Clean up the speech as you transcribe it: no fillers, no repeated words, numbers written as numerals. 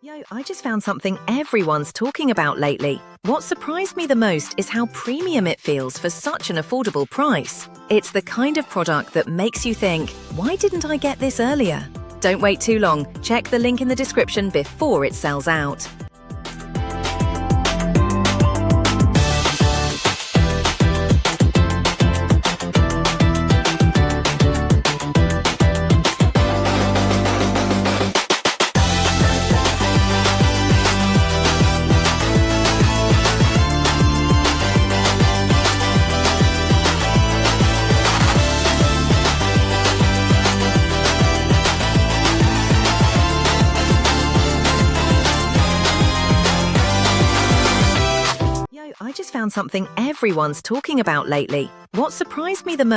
Yo, I just found something everyone's talking about lately. What surprised me the most is how premium it feels for such an affordable price. It's the kind of product that makes you think, why didn't I get this earlier? Don't wait too long. Check the link in the description before it sells out. I just found something everyone's talking about lately. What surprised me the most